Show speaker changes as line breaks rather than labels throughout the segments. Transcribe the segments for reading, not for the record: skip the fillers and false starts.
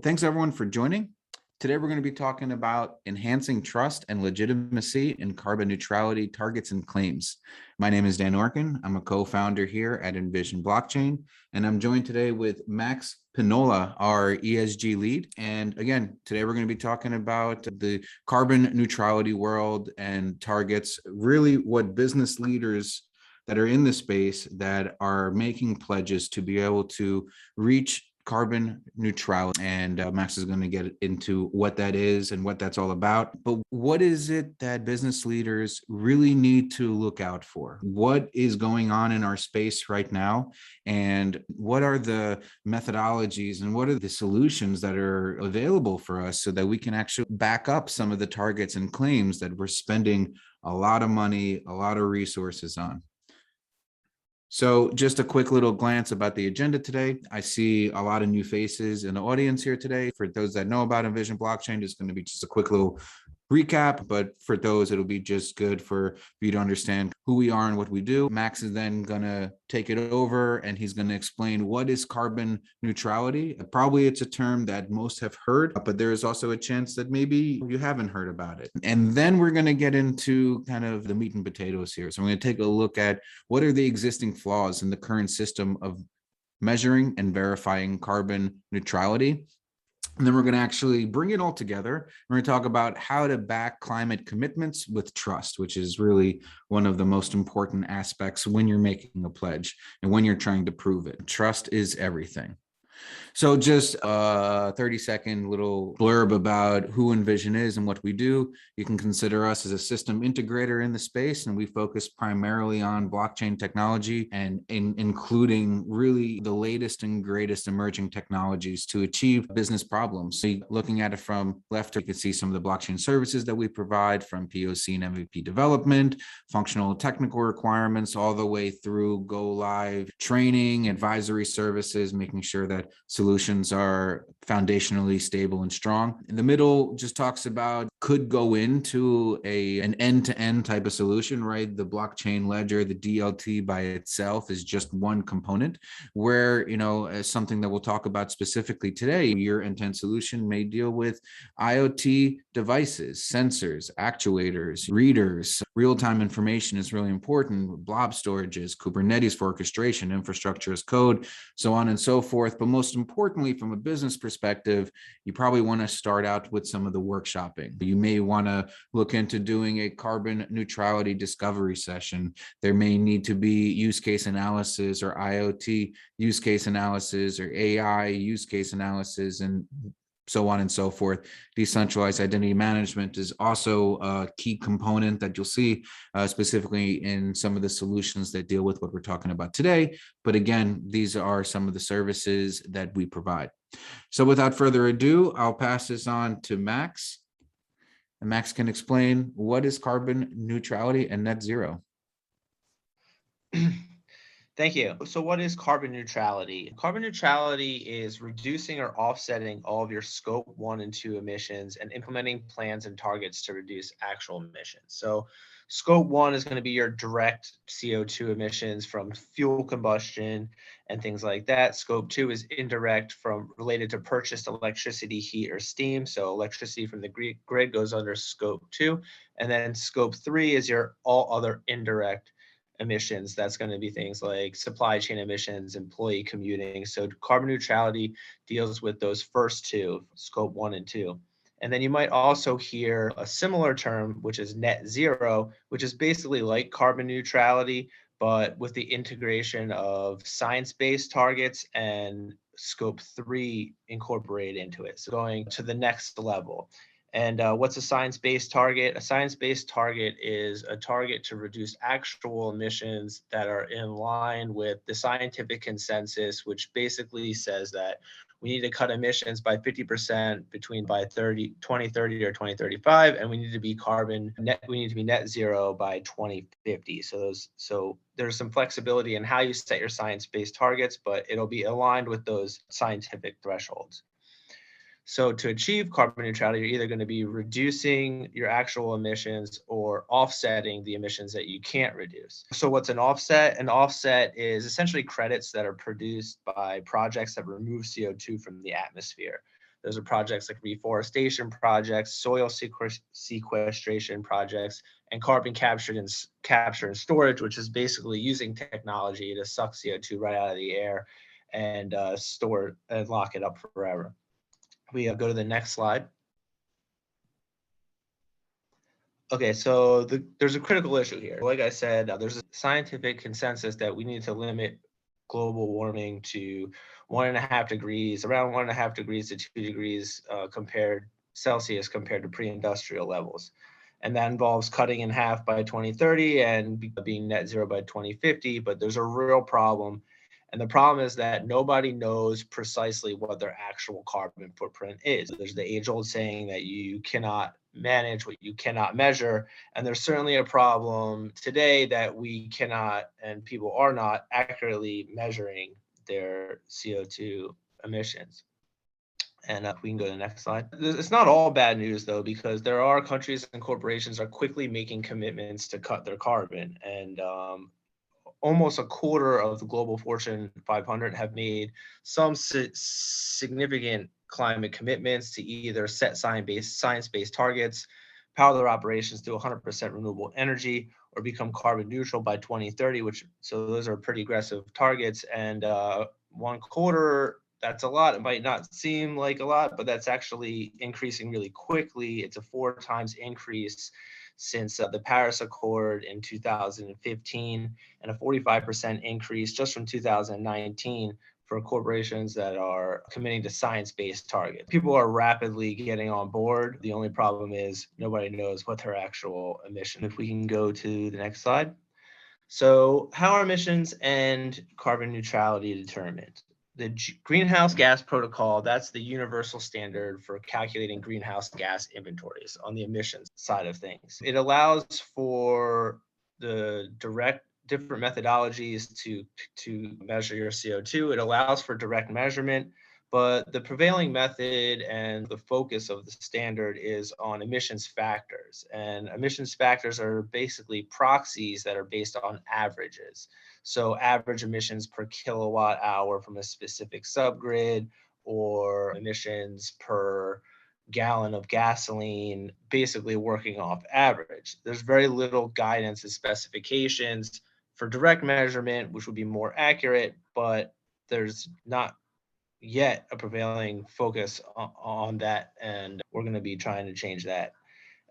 Thanks everyone for joining. Today we're going to be talking about enhancing trust and legitimacy in carbon neutrality targets and claims. My name is Dan Orkin. I'm a co-founder here at Envision Blockchain, and I'm joined today with Max Pinola, our ESG lead. And again, today we're going to be talking about the carbon neutrality world and targets, really what business leaders that are in the space that are making pledges to be able to reach carbon neutrality. And Max is going to get into what that is and what that's all about. But what is it that business leaders really need to look out for? What is going on in our space right now? And what are the methodologies and what are the solutions that are available for us so that we can actually back up some of the targets and claims that we're spending a lot of money, a lot of resources on? So just a quick little glance about the agenda today. I see a lot of new faces in the audience here today. For those that know about Envision Blockchain, it's going to be just a quick little recap, but for those, it'll be just good for you to understand who we are and what we do. Max is then going to take it over and he's going to explain what is carbon neutrality. Probably it's a term that most have heard, but there is also a chance that maybe you haven't heard about it. And then we're going to get into kind of the meat and potatoes here. So I'm going to take a look at what are the existing flaws in the current system of measuring and verifying carbon neutrality. And then we're going to actually bring it all together. We're going to talk about how to back climate commitments with trust, which is really one of the most important aspects when you're making a pledge and when you're trying to prove it. Trust is everything. So just a 30-second little blurb about who Envision is and what we do. You can consider us as a system integrator in the space, and we focus primarily on blockchain technology and including really the latest and greatest emerging technologies to achieve business problems. So looking at it from left, you can see some of the blockchain services that we provide, from POC and MVP development, functional and technical requirements, all the way through go live training, advisory services, making sure that solutions are foundationally stable and strong. In the middle just talks about could go into an end-to-end type of solution, right? The blockchain ledger, the DLT by itself is just one component where, as something that we'll talk about specifically today, your end-to-end solution may deal with IoT devices, sensors, actuators, readers. Real-time information is really important. Blob storages, Kubernetes for orchestration, infrastructure as code, so on and so forth. But most importantly, from a business perspective, you probably want to start out with some of the workshopping. You may want to look into doing a carbon neutrality discovery session. There may need to be use case analysis or IoT use case analysis or AI use case analysis, and so on and so forth. Decentralized identity management is also a key component that you'll see specifically in some of the solutions that deal with what we're talking about today. But again, these are some of the services that we provide. So without further ado, I'll pass this on to Max. And Max can explain what is carbon neutrality and net zero.
Thank you. So what is carbon neutrality? Carbon neutrality is reducing or offsetting all of your scope 1 and 2 emissions and implementing plans and targets to reduce actual emissions. So scope 1 is going to be your direct CO2 emissions from fuel combustion and things like that. Scope 2 is indirect, from related to purchased electricity, heat, or steam. So electricity from the grid goes under scope 2. And then scope 3 is your all other indirect emissions. That's going to be things like supply chain emissions, employee commuting. So carbon neutrality deals with those first two, scope 1 and 2. And then you might also hear a similar term, which is net zero, which is basically like carbon neutrality, but with the integration of science-based targets and scope 3 incorporated into it. So going to the next level. And what's a science-based target? A science-based target is a target to reduce actual emissions that are in line with the scientific consensus, which basically says that we need to cut emissions by 50% by 2030 or 2035, and we need to be net zero by 2050. So there's some flexibility in how you set your science-based targets, but it'll be aligned with those scientific thresholds. So to achieve carbon neutrality, you're either going to be reducing your actual emissions or offsetting the emissions that you can't reduce. So what's an offset? An offset is essentially credits that are produced by projects that remove CO2 from the atmosphere. Those are projects like reforestation projects, soil sequestration projects, and carbon capture and storage, which is basically using technology to suck CO2 right out of the air and store and lock it up forever. We go to the next slide. Okay, so there's a critical issue here. Like I said, there's a scientific consensus that we need to limit global warming to 1.5 degrees, around 1.5 degrees to 2 degrees Celsius compared to pre-industrial levels. And that involves cutting in half by 2030 and being net zero by 2050. But there's a real problem. And the problem is that nobody knows precisely what their actual carbon footprint is. There's the age-old saying that you cannot manage what you cannot measure. And there's certainly a problem today that we cannot, and people are not accurately measuring their CO2 emissions. And we can go to the next slide. It's not all bad news, though, because there are countries and corporations are quickly making commitments to cut their carbon. And almost a quarter of the global Fortune 500 have made some significant climate commitments to either set science-based targets, power their operations to 100% renewable energy, or become carbon neutral by 2030, so those are pretty aggressive targets. And 1/4, that's a lot. It might not seem like a lot, but that's actually increasing really quickly. It's a 4 times increase since the Paris Accord in 2015, and a 45% increase just from 2019 for corporations that are committing to science-based targets. People are rapidly getting on board. The only problem is nobody knows what their actual emission. If we can go to the next slide. So how are emissions and carbon neutrality determined? The greenhouse gas protocol, that's the universal standard for calculating greenhouse gas inventories on the emissions side of things. It allows for the different methodologies to measure your CO2. It allows for direct measurement, but the prevailing method and the focus of the standard is on emissions factors. And emissions factors are basically proxies that are based on averages. So average emissions per kilowatt hour from a specific subgrid, or emissions per gallon of gasoline, basically working off average. There's very little guidance and specifications for direct measurement, which would be more accurate, but there's not yet a prevailing focus on that, and we're going to be trying to change that.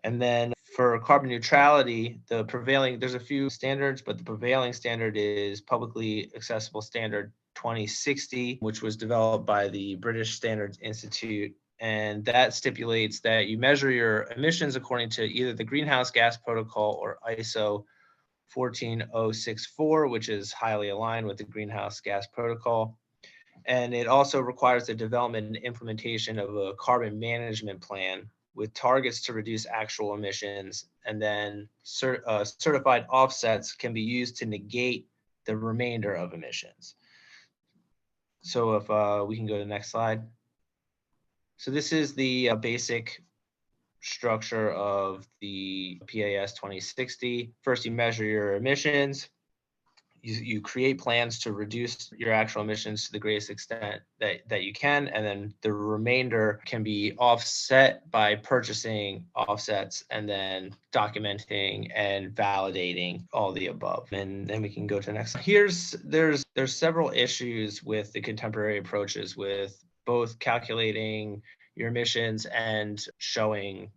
And then for carbon neutrality, there's a few standards, but the prevailing standard is publicly accessible standard 2060, which was developed by the British Standards Institute. And that stipulates that you measure your emissions according to either the Greenhouse Gas Protocol or ISO 14064, which is highly aligned with the Greenhouse Gas Protocol. And it also requires the development and implementation of a carbon management plan with targets to reduce actual emissions, and then certified offsets can be used to negate the remainder of emissions. So if we can go to the next slide. So this is the basic structure of the PAS 2060. First, you measure your emissions. You create plans to reduce your actual emissions to the greatest extent that you can, and then the remainder can be offset by purchasing offsets and then documenting and validating all the above. And then we can go to the next. There's several issues with the contemporary approaches with both calculating your emissions and showing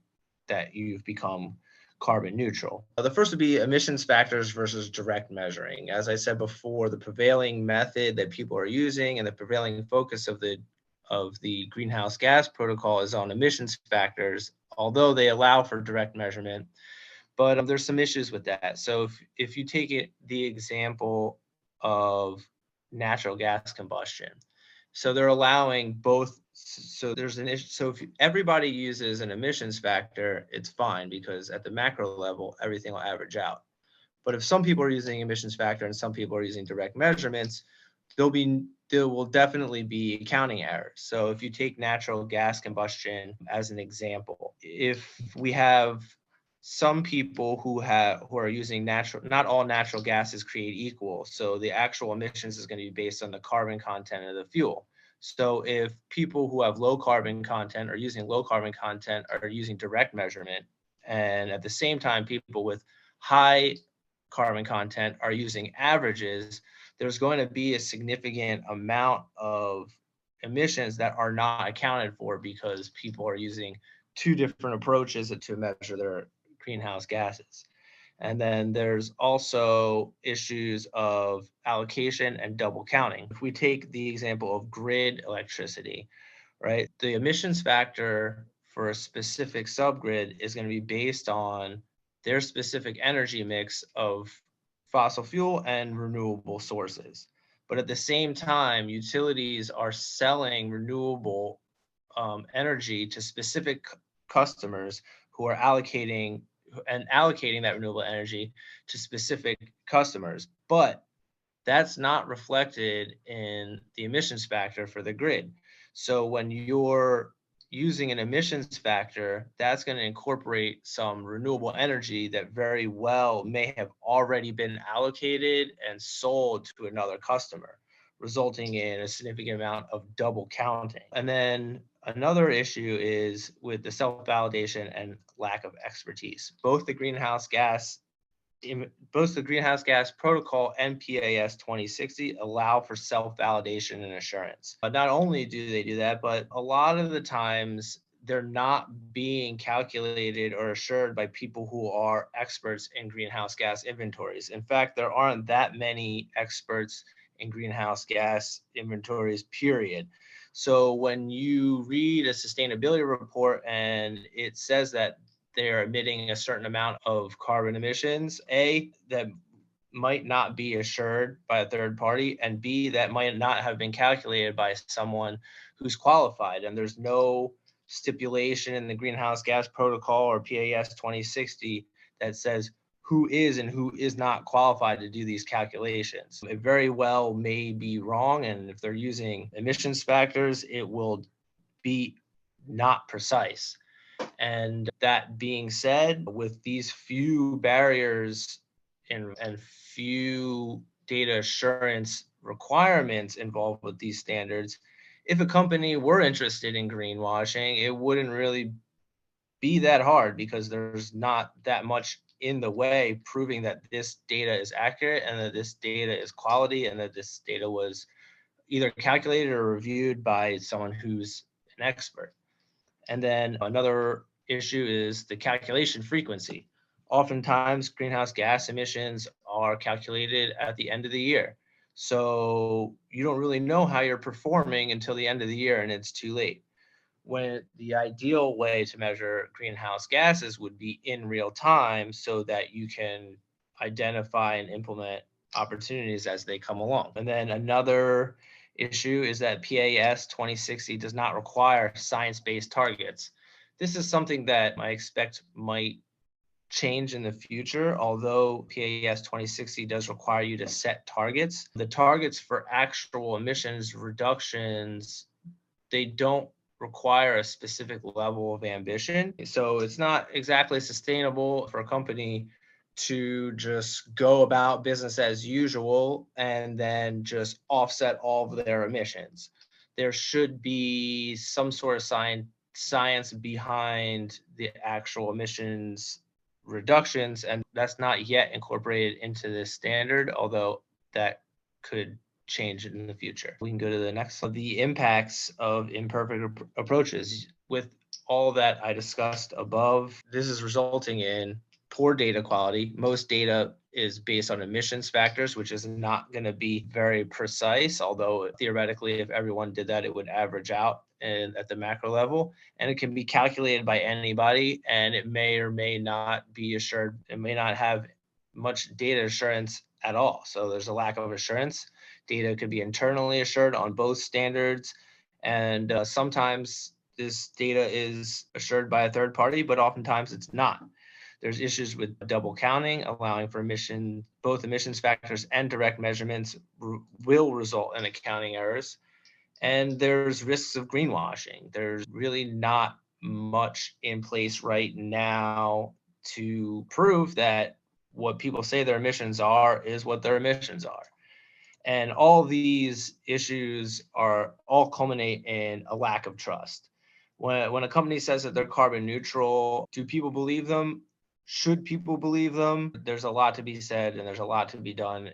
that you've become carbon neutral. The first would be emissions factors versus direct measuring. As I said before, the prevailing method that people are using and the prevailing focus of the greenhouse gas protocol is on emissions factors, although they allow for direct measurement. But there's some issues with that. So if you take the example of natural gas combustion, so they're allowing both. So there's an issue. So if everybody uses an emissions factor, it's fine because at the macro level, everything will average out. But if some people are using emissions factor and some people are using direct measurements, there will definitely be accounting errors. So if you take natural gas combustion as an example, if we have some people who are using not all natural gases create equal. So the actual emissions is going to be based on the carbon content of the fuel. So if people who have low carbon content are using low carbon content are using direct measurement, and at the same time, people with high carbon content are using averages, there's going to be a significant amount of emissions that are not accounted for because people are using two different approaches to measure their greenhouse gases. And then there's also issues of allocation and double counting. If we take the example of grid electricity, right, the emissions factor for a specific subgrid is going to be based on their specific energy mix of fossil fuel and renewable sources. But at the same time, utilities are selling renewable energy to specific customers who are allocating that renewable energy to specific customers. But that's not reflected in the emissions factor for the grid. So when you're using an emissions factor, that's going to incorporate some renewable energy that very well may have already been allocated and sold to another customer, resulting in a significant amount of double counting. And then another issue is with the self-validation and lack of expertise. Both the greenhouse gas protocol and PAS 2060 allow for self-validation and assurance. But not only do they do that, but a lot of the times they're not being calculated or assured by people who are experts in greenhouse gas inventories. In fact, there aren't that many experts in greenhouse gas inventories, period. So when you read a sustainability report and it says that they're emitting a certain amount of carbon emissions, A, that might not be assured by a third party, and B, that might not have been calculated by someone who's qualified. And there's no stipulation in the greenhouse gas protocol or PAS 2060 that says who is and who is not qualified to do these calculations. It very well may be wrong. And if they're using emissions factors, it will be not precise. And that being said, with these few barriers and few data assurance requirements involved with these standards, if a company were interested in greenwashing, it wouldn't really be that hard because there's not that much in the way proving that this data is accurate and that this data is quality and that this data was either calculated or reviewed by someone who's an expert. And then another issue is the calculation frequency. Oftentimes, greenhouse gas emissions are calculated at the end of the year. So you don't really know how you're performing until the end of the year and it's too late. When the ideal way to measure greenhouse gases would be in real time so that you can identify and implement opportunities as they come along. And then another issue is that PAS 2060 does not require science-based targets. This is something that I expect might change in the future, although PAS 2060 does require you to set targets. The targets for actual emissions reductions, they don't require a specific level of ambition. So it's not exactly sustainable for a company to just go about business as usual and then just offset all of their emissions. There should be some sort of science behind the actual emissions reductions, and that's not yet incorporated into this standard, although that could change in the future. We can go to the next. The impacts of imperfect approaches. With all that I discussed above, this is resulting in poor data quality. Most data is based on emissions factors, which is not going to be very precise, although theoretically, if everyone did that, it would average out and at the macro level. And it can be calculated by anybody, and it may or may not be assured. It may not have much data assurance at all. So there's a lack of assurance. Data could be internally assured on both standards. And sometimes this data is assured by a third party, but oftentimes it's not. There's issues with double counting, allowing for both emissions factors and direct measurements will result in accounting errors. And there's risks of greenwashing. There's really not much in place right now to prove that what people say their emissions are is what their emissions are. And all these issues are all culminate in a lack of trust. When a company says that they're carbon neutral, do people believe them? Should people believe them? There's a lot to be said, and there's a lot to be done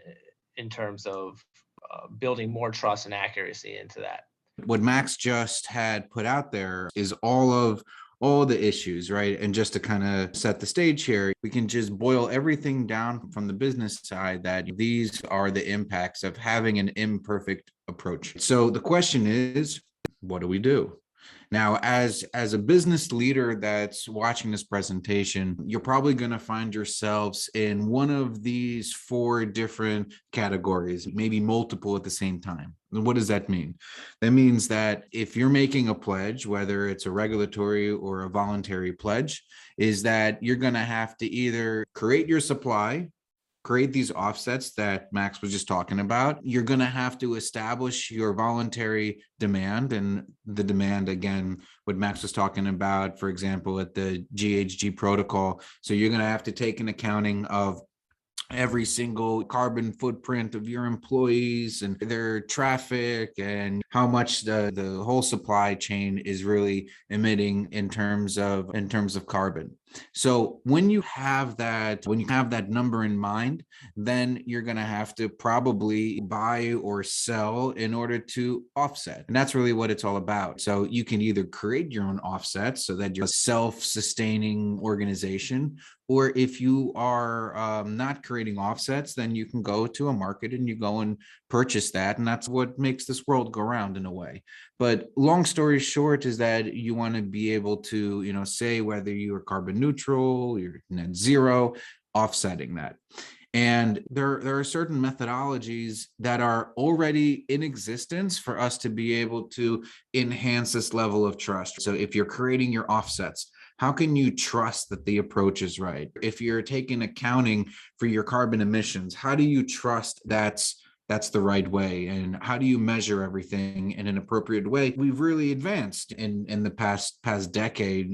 in terms of building more trust and accuracy into that.
What Max just had put out there is all the issues, right? And just to kind of set the stage here, we can just boil everything down from the business side that these are the impacts of having an imperfect approach. So the question is, what do we do? Now, as a business leader that's watching this presentation, you're probably going to find yourselves in one of these 4 different categories, maybe multiple at the same time. And what does that mean? That means that if you're making a pledge, whether it's a regulatory or a voluntary pledge, is that you're going to have to either create your supply, create these offsets that Max was just talking about. You're going to have to establish your voluntary demand, and the demand, again, what Max was talking about, for example, at the GHG protocol. So you're going to have to take an accounting of every single carbon footprint of your employees and their traffic and how much the whole supply chain is really emitting in terms of carbon. So when you have that number in mind, then you're going to have to probably buy or sell in order to offset. And that's really what it's all about. So you can either create your own offsets so that you're a self-sustaining organization, or if you are not creating offsets, then you can go to a market and you go and purchase that. And that's what makes this world go round in a way. But long story short is that you want to be able to, say whether you are carbon neutral, you're net zero, offsetting that. And there are certain methodologies that are already in existence for us to be able to enhance this level of trust. So if you're creating your offsets, how can you trust that the approach is right? If you're taking accounting for your carbon emissions, how do you trust that's the right way? And how do you measure everything in an appropriate way? We've really advanced in the past decade,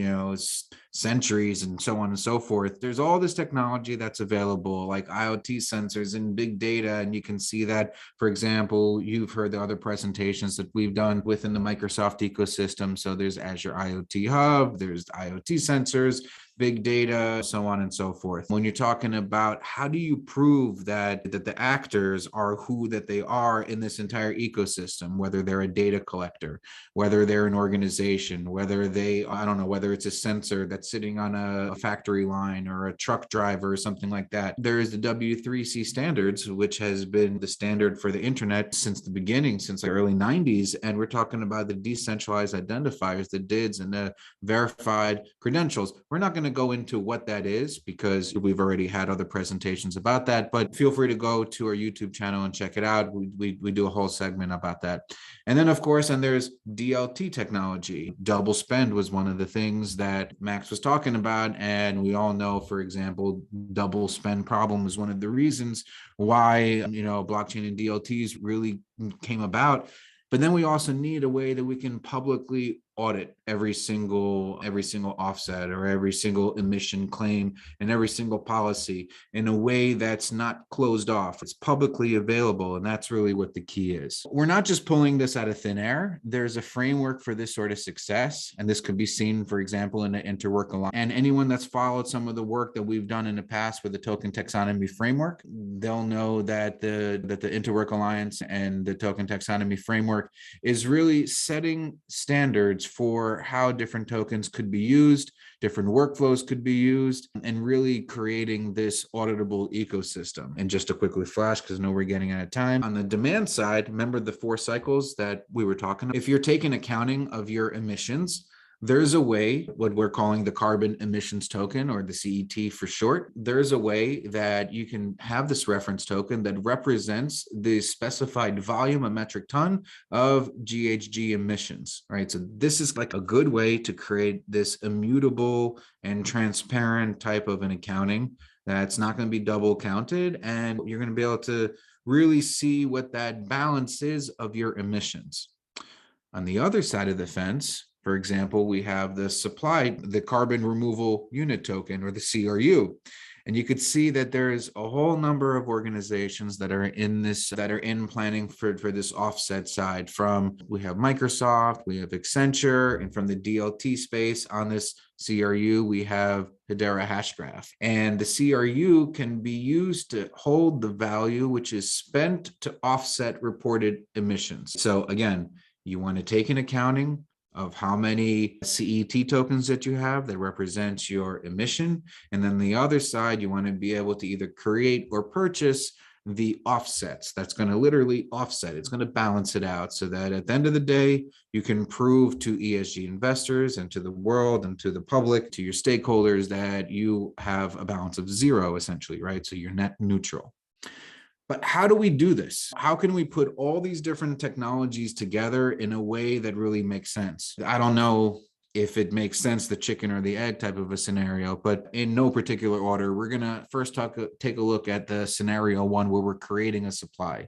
centuries and so on and so forth. There's all this technology that's available, like IoT sensors and big data. And you can see that, for example, you've heard the other presentations that we've done within the Microsoft ecosystem. So there's Azure IoT Hub, there's IoT sensors, big data, so on and so forth. When you're talking about how do you prove that the actors are who that they are in this entire ecosystem, whether they're a data collector, whether they're an organization, whether whether it's a sensor that's sitting on a factory line or a truck driver or something like that. There is the W3C standards, which has been the standard for the internet since the beginning, since the early 90s. And we're talking about the decentralized identifiers, the DIDs and the verified credentials. We're not going to go into what that is because we've already had other presentations about that, but feel free to go to our YouTube channel and check it out. We do a whole segment about that. And then, of course, there's DLT technology. Double spend was one of the things that Max was talking about. And we all know, for example, double spend problem is one of the reasons why, blockchain and DLTs really came about. But then we also need a way that we can publicly audit every single offset or every single emission claim and every single policy in a way that's not closed off. It's publicly available, and that's really what the key is. We're not just pulling this out of thin air. There's a framework for this sort of success, and this could be seen, for example, in the Interwork Alliance. And anyone that's followed some of the work that we've done in the past with the token taxonomy framework, they'll know that the Interwork Alliance and the token taxonomy framework is really setting standards for how different tokens could be used, different workflows could be used, and really creating this auditable ecosystem. And just to quickly flash, because I know we're getting out of time, on the demand side, remember the 4 cycles that we were talking about? If you're taking accounting of your emissions, there's a way, what we're calling the carbon emissions token, or the CET for short. There's a way that you can have this reference token that represents the specified volume, a metric ton of GHG emissions, right? So this is like a good way to create this immutable and transparent type of an accounting that's not going to be double counted. And you're going to be able to really see what that balance is of your emissions. On the other side of the fence, for example, we have the carbon removal unit token, or the CRU. And you could see that there's a whole number of organizations that are in planning for this offset side. We have Microsoft, we have Accenture, and from the DLT space on this CRU, we have Hedera Hashgraph. And the CRU can be used to hold the value which is spent to offset reported emissions. So again, you want to take an accounting of how many CET tokens that you have that represents your emission. And then the other side, you want to be able to either create or purchase the offsets. That's going to literally offset. It's going to balance it out so that at the end of the day, you can prove to ESG investors and to the world and to the public, to your stakeholders, that you have a balance of zero, essentially, right? So you're net neutral. But how do we do this? How can we put all these different technologies together in a way that really makes sense? I don't know if it makes sense, the chicken or the egg type of a scenario, but in no particular order, we're going to first take a look at the scenario one where we're creating a supply.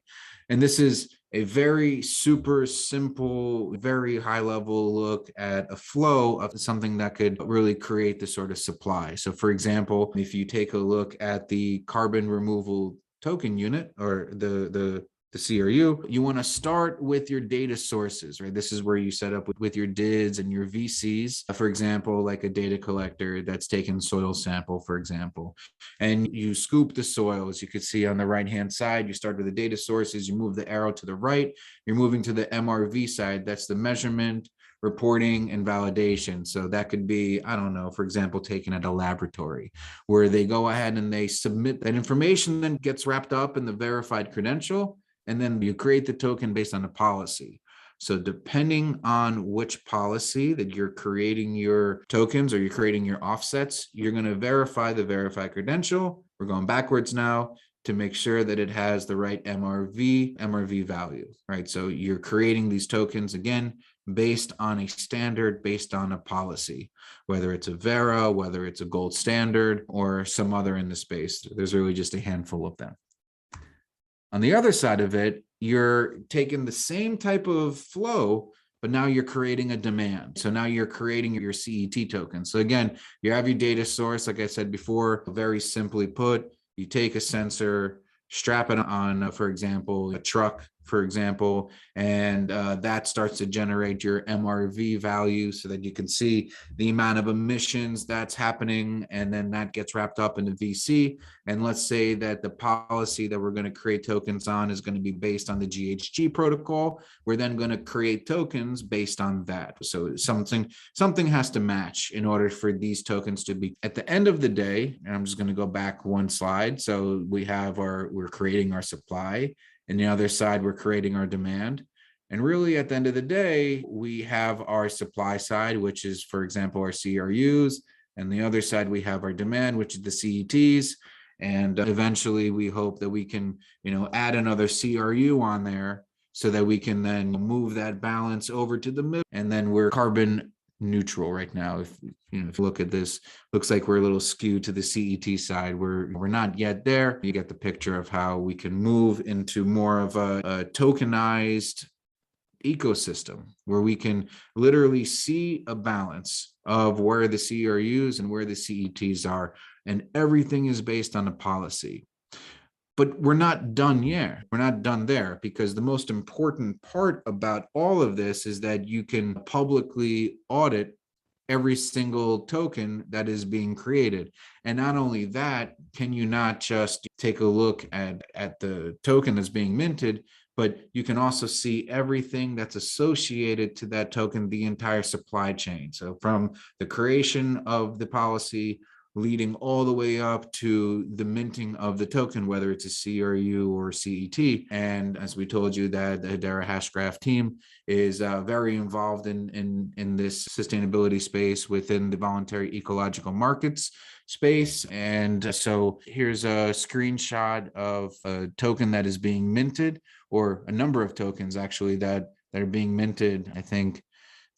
And this is a very super simple, very high level look at a flow of something that could really create this sort of supply. So for example, if you take a look at the carbon removal token unit or the CRU, you want to start with your data sources, right? This is where you set up with your DIDs and your VCs, for example, like a data collector that's taken soil sample, for example, and you scoop the soil. As you can see on the right-hand side, you start with the data sources, you move the arrow to the right, you're moving to the MRV side. That's the measurement, reporting, and validation. So that could be, I don't know, for example, taken at a laboratory where they go ahead and they submit that information, then gets wrapped up in the verified credential, and then you create the token based on a policy. So depending on which policy that you're creating your tokens or you're creating your offsets, you're going to verify the verified credential. We're going backwards now to make sure that it has the right MRV value, right? So you're creating these tokens again based on a standard, based on a policy, whether it's a Vera, whether it's a gold standard, or some other in the space. There's really just a handful of them. On the other side of it, you're taking the same type of flow, but now you're creating a demand. So now you're creating your CET token. So again, you have your data source, like I said before, very simply put, you take a sensor, strap it on, for example, a truck, for example, and that starts to generate your MRV value so that you can see the amount of emissions that's happening, and then that gets wrapped up in the VC. And let's say that the policy that we're going to create tokens on is going to be based on the GHG protocol. We're then going to create tokens based on that. So something has to match in order for these tokens to be, at the end of the day, and I'm just going to go back one slide. So we're creating our supply, and the other side, we're creating our demand. And really, at the end of the day, we have our supply side, which is, for example, our CRUs. And the other side, we have our demand, which is the CETs. And eventually, we hope that we can, add another CRU on there so that we can then move that balance over to the middle. And then we're carbon neutral right now. If you look at this, looks like we're a little skewed to the CET side. We're not yet there. You get the picture of how we can move into more of a tokenized ecosystem where we can literally see a balance of where the CRUs and where the CETs are, and everything is based on a policy. But we're not done yet. We're not done there, because the most important part about all of this is that you can publicly audit every single token that is being created. And not only that, can you not just take a look at the token that's being minted, but you can also see everything that's associated to that token, the entire supply chain. So from the creation of the policy leading all the way up to the minting of the token, whether it's a CRU or CET. And as we told you, that the Hedera Hashgraph team is very involved in this sustainability space within the voluntary ecological markets space. And so here's a screenshot of a token that is being minted, or a number of tokens actually that are being minted. I think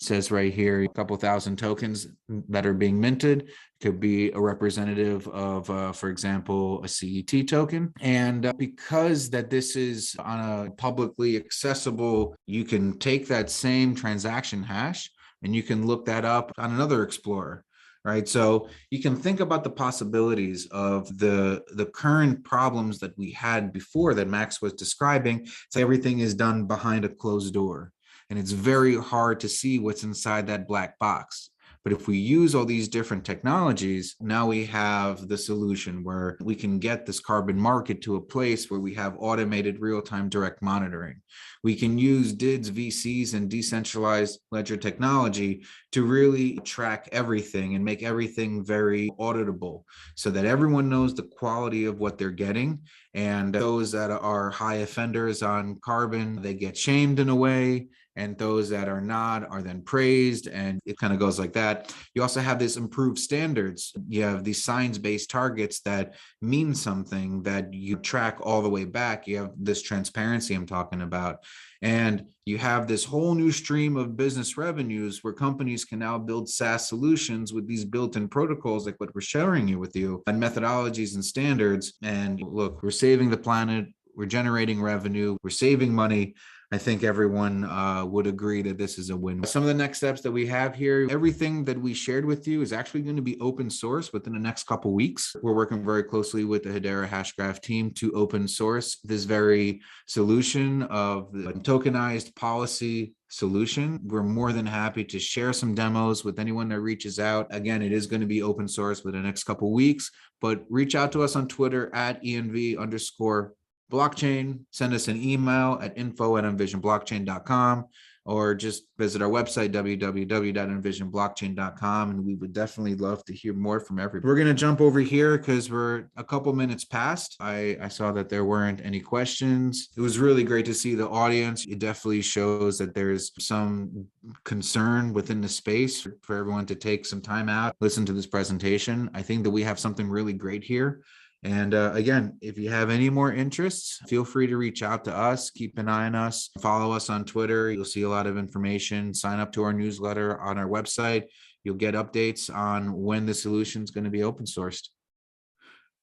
says right here, a couple thousand tokens that are being minted. Could be a representative of, for example, a CET token. And because that this is on a publicly accessible, you can take that same transaction hash and you can look that up on another explorer, right? So you can think about the possibilities of the current problems that we had before that Max was describing. So everything is done behind a closed door, and it's very hard to see what's inside that black box. But if we use all these different technologies, now we have the solution where we can get this carbon market to a place where we have automated real-time direct monitoring. We can use DIDs, VCs, and decentralized ledger technology to really track everything and make everything very auditable so that everyone knows the quality of what they're getting. And those that are high offenders on carbon, they get shamed in a way. And those that are not are then praised, and it kind of goes like that. You also have this improved standards. You have these science-based targets that mean something that you track all the way back. You have this transparency I'm talking about. And you have this whole new stream of business revenues where companies can now build SaaS solutions with these built-in protocols like what we're sharing with you, and methodologies and standards. And look, we're saving the planet, we're generating revenue, we're saving money. I think everyone would agree that this is a win. Some of the next steps that we have here, everything that we shared with you is actually going to be open source within the next couple of weeks. We're working very closely with the Hedera Hashgraph team to open source this very solution of the tokenized policy solution. We're more than happy to share some demos with anyone that reaches out. Again, it is going to be open source within the next couple of weeks, but reach out to us on Twitter at ENV_blockchain, send us an email at info@envisionblockchain.com, or just visit our website, www.envisionblockchain.com, and we would definitely love to hear more from everybody. We're going to jump over here because we're a couple minutes past. I saw that there weren't any questions. It was really great to see the audience. It definitely shows that there's some concern within the space for everyone to take some time out, listen to this presentation. I think that we have something really great here. And again, if you have any more interests, feel free to reach out to us. Keep an eye on us. Follow us on Twitter. You'll see a lot of information. Sign up to our newsletter on our website. You'll get updates on when the solution is going to be open sourced.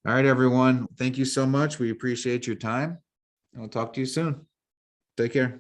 All right, everyone. Thank you so much. We appreciate your time. I'll talk to you soon. Take care.